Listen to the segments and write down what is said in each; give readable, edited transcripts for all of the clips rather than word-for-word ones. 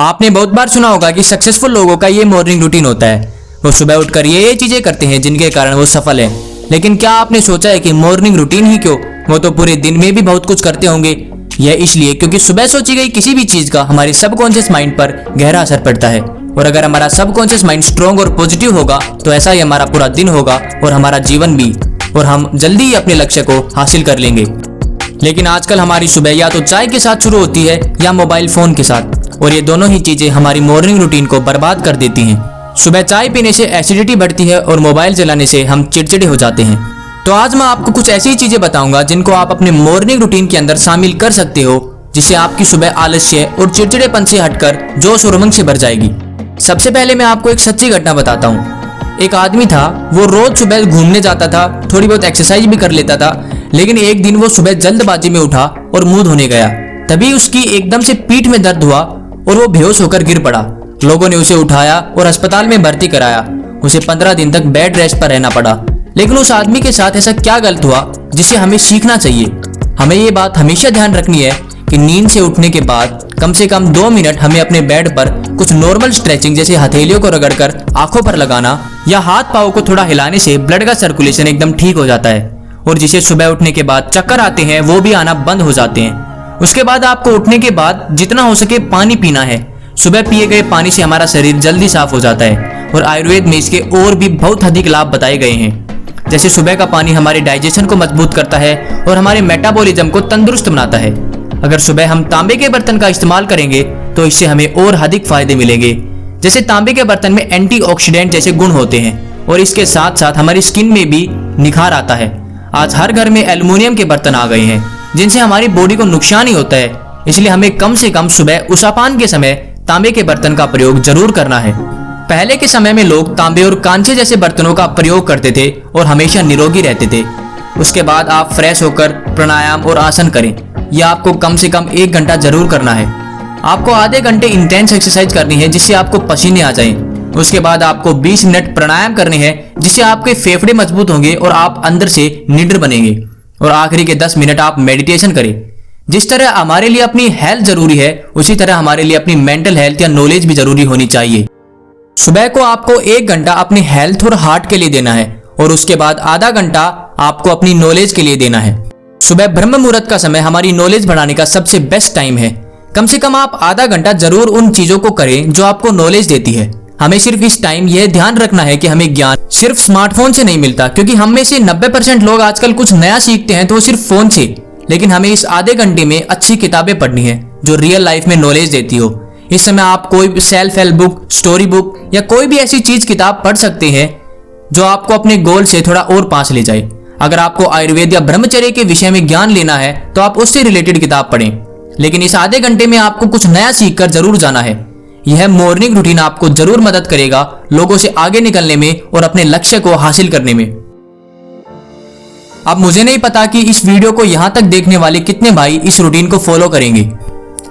आपने बहुत बार सुना होगा कि सक्सेसफुल लोगों का ये मॉर्निंग रूटीन होता है। वो सुबह उठकर ये चीजें करते हैं जिनके कारण वो सफल है। लेकिन क्या आपने सोचा है कि मॉर्निंग रूटीन ही क्यों, वो तो पूरे दिन में भी बहुत कुछ करते होंगे। यह इसलिए क्योंकि सुबह सोची गई किसी भी चीज का हमारे सबकॉन्शियस माइंड पर गहरा असर पड़ता है। और अगर हमारा सबकॉन्शियस माइंड स्ट्रॉन्ग और पॉजिटिव होगा तो ऐसा ही हमारा पूरा दिन होगा और हमारा जीवन भी, और हम जल्दी ही अपने लक्ष्य को हासिल कर लेंगे। लेकिन आजकल हमारी सुबह या तो चाय के साथ शुरू होती है या मोबाइल फोन के साथ, और ये दोनों ही चीजें हमारी मॉर्निंग रूटीन को बर्बाद कर देती हैं। सुबह चाय पीने से एसिडिटी बढ़ती है और मोबाइल चलाने से हम चिड़चिड़े हो जाते हैं। तो आज मैं आपको कुछ ऐसी चीजें बताऊंगा जिनको आप अपने मॉर्निंग रूटीन के अंदर शामिल कर सकते हो, जिससे आपकी सुबह आलस्य और चिड़चिड़ेपन से हटकर जोश और उमंग से भर जाएगी। सबसे पहले मैं आपको एक सच्ची घटना बताता हूँ। एक आदमी था, वो रोज सुबह घूमने जाता था, थोड़ी बहुत एक्सरसाइज भी कर लेता था। लेकिन एक दिन वो सुबह जल्दबाजी में उठा और मुंह धोने गया। तभी उसकी एकदम से पीठ में दर्द हुआ और वो बेहोश होकर गिर पड़ा। लोगों ने उसे उठाया और अस्पताल में भर्ती कराया। उसे 15 दिन तक बेड रेस्ट पर रहना पड़ा। लेकिन उस आदमी के साथ ऐसा क्या गलत हुआ जिससे हमें सीखना चाहिए। हमें ये बात हमेशा ध्यान रखनी है कि नींद से उठने के बाद कम से कम 2 मिनट हमें अपने बेड पर कुछ नॉर्मल स्ट्रेचिंग, जैसे हथेलियों को रगड़कर आंखों पर लगाना या हाथ पाँव को थोड़ा हिलाने से ब्लड का सर्कुलेशन एकदम ठीक हो जाता है, और जिसे सुबह उठने के बाद चक्कर आते हैं वो भी आना बंद हो जाते हैं। उसके बाद आपको उठने के बाद जितना हो सके पानी पीना है। सुबह पिए गए पानी से हमारा शरीर जल्दी साफ हो जाता है, और आयुर्वेद में इसके और भी बहुत अधिक लाभ बताए गए हैं। जैसे सुबह का पानी हमारे डाइजेशन को मजबूत करता है और हमारे मेटाबॉलिज्म को तंदुरुस्त बनाता है। अगर सुबह हम तांबे के बर्तन का इस्तेमाल करेंगे तो इससे हमें और अधिक फायदे मिलेंगे। जैसे तांबे के बर्तन में एंटीऑक्सीडेंट जैसे गुण होते हैं, और इसके साथ साथ हमारी स्किन में भी निखार आता है। आज हर घर में एल्युमिनियम के बर्तन आ गए हैं जिनसे हमारी बॉडी को नुकसान ही होता है। इसलिए हमें कम से कम सुबह उषापान के समय तांबे के बर्तन का प्रयोग जरूर करना है। पहले के समय में लोग तांबे और कांचे जैसे बर्तनों का प्रयोग करते थे और हमेशा निरोगी रहते थे। उसके बाद आप फ्रेश होकर प्राणायाम और आसन करें। यह आपको कम से कम 1 घंटा जरूर करना है। आपको आधे घंटे इंटेंस एक्सरसाइज करनी है जिससे आपको पसीने आ जाएं। उसके बाद आपको 20 मिनट प्राणायाम करने हैं जिससे आपके फेफड़े मजबूत होंगे और आप अंदर से निडर बनेंगे। और आखिरी के 10 मिनट आप मेडिटेशन करें। जिस तरह हमारे लिए अपनी हेल्थ जरूरी है, उसी तरह हमारे लिए अपनी मेंटल हेल्थ या नॉलेज भी जरूरी होनी चाहिए। सुबह को आपको 1 घंटा अपनी हेल्थ और हार्ट के लिए देना है, और उसके बाद आधा घंटा आपको अपनी नॉलेज के लिए देना है। सुबह ब्रह्म मुहूर्त का समय हमारी नॉलेज बढ़ाने का सबसे बेस्ट टाइम है। कम से कम आप आधा घंटा जरूर उन चीजों को करें जो आपको नॉलेज देती है। हमें सिर्फ इस टाइम यह ध्यान रखना है कि हमें ज्ञान सिर्फ स्मार्टफोन से नहीं मिलता, क्योंकि हम में से 90% लोग आजकल कुछ नया सीखते हैं तो सिर्फ फोन से। लेकिन हमें इस आधे घंटे में अच्छी किताबें पढ़नी है जो रियल लाइफ में नॉलेज देती हो। इस समय आप कोई भी self help book, story book या कोई भी ऐसी चीज किताब पढ़ सकते हैं जो आपको अपने गोल से थोड़ा और पास ले जाए। अगर आपको आयुर्वेद या ब्रह्मचर्य के विषय में ज्ञान लेना है तो आप उससे रिलेटेड किताब पढ़ें। लेकिन इस आधे घंटे में आपको कुछ नया सीखकर जरूर जाना है। यह मॉर्निंग रूटीन आपको जरूर मदद करेगा लोगों से आगे निकलने में और अपने लक्ष्य को हासिल करने में। अब मुझे नहीं पता कि इस वीडियो को यहाँ तक देखने वाले कितने भाई इस रूटीन को फॉलो करेंगे,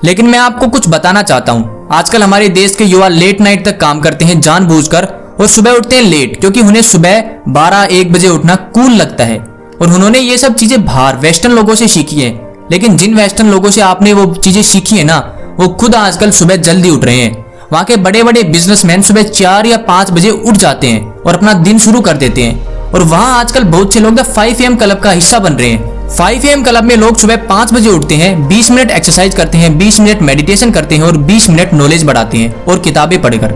लेकिन मैं आपको कुछ बताना चाहता हूँ। आजकल हमारे देश के युवा लेट नाइट तक काम करते हैं जानबूझकर, और सुबह उठते हैं लेट, क्योंकि उन्हें सुबह 12-1 बजे उठना कूल लगता है। और उन्होंने ये सब चीजें बाहर वेस्टर्न लोगों से सीखी है। लेकिन जिन वेस्टर्न लोगों से आपने वो चीजें सीखी है ना, वो खुद आजकल सुबह जल्दी उठ रहे हैं। वहाँ के बड़े बड़े बिजनेसमैन सुबह 4 या 5 बजे उठ जाते हैं और अपना दिन शुरू कर देते हैं। और वहाँ आजकल बहुत से लोग 5 AM क्लब का हिस्सा बन रहे हैं। 5 AM क्लब में लोग सुबह 5 बजे उठते हैं, 20 मिनट एक्सरसाइज करते हैं, 20 मिनट मेडिटेशन करते हैं और 20 मिनट नॉलेज बढ़ाते हैं और किताबें पढ़कर।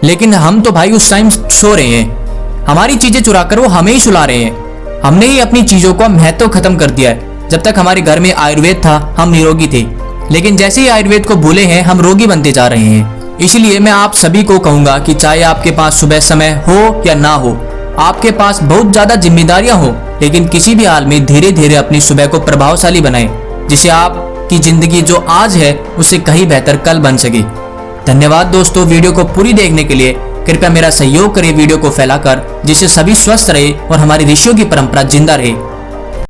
लेकिन हम तो भाई उस टाइम सो रहे हैं। हमारी चीजें चुराकर वो हमें ही सुला रहे हैं। हमने ही अपनी चीजों का महत्व खत्म कर दिया है। जब तक हमारे घर में आयुर्वेद था हम निरोगी थे, लेकिन जैसे ही आयुर्वेद को भूले हैं हम रोगी बनते जा रहे हैं। इसलिए मैं आप सभी को कहूंगा कि चाहे आपके पास सुबह समय हो या ना हो, आपके पास बहुत ज्यादा जिम्मेदारियां हो, लेकिन किसी भी हाल में धीरे धीरे अपनी सुबह को प्रभावशाली बनाएं, जिससे आपकी जिंदगी जो आज है उससे कहीं बेहतर कल बन सके। धन्यवाद दोस्तों, वीडियो को पूरी देखने के लिए। कृपया मेरा सहयोग करें वीडियो को फैलाकर, जिससे सभी स्वस्थ रहे और हमारी ऋषियों की परंपरा जिंदा रहे।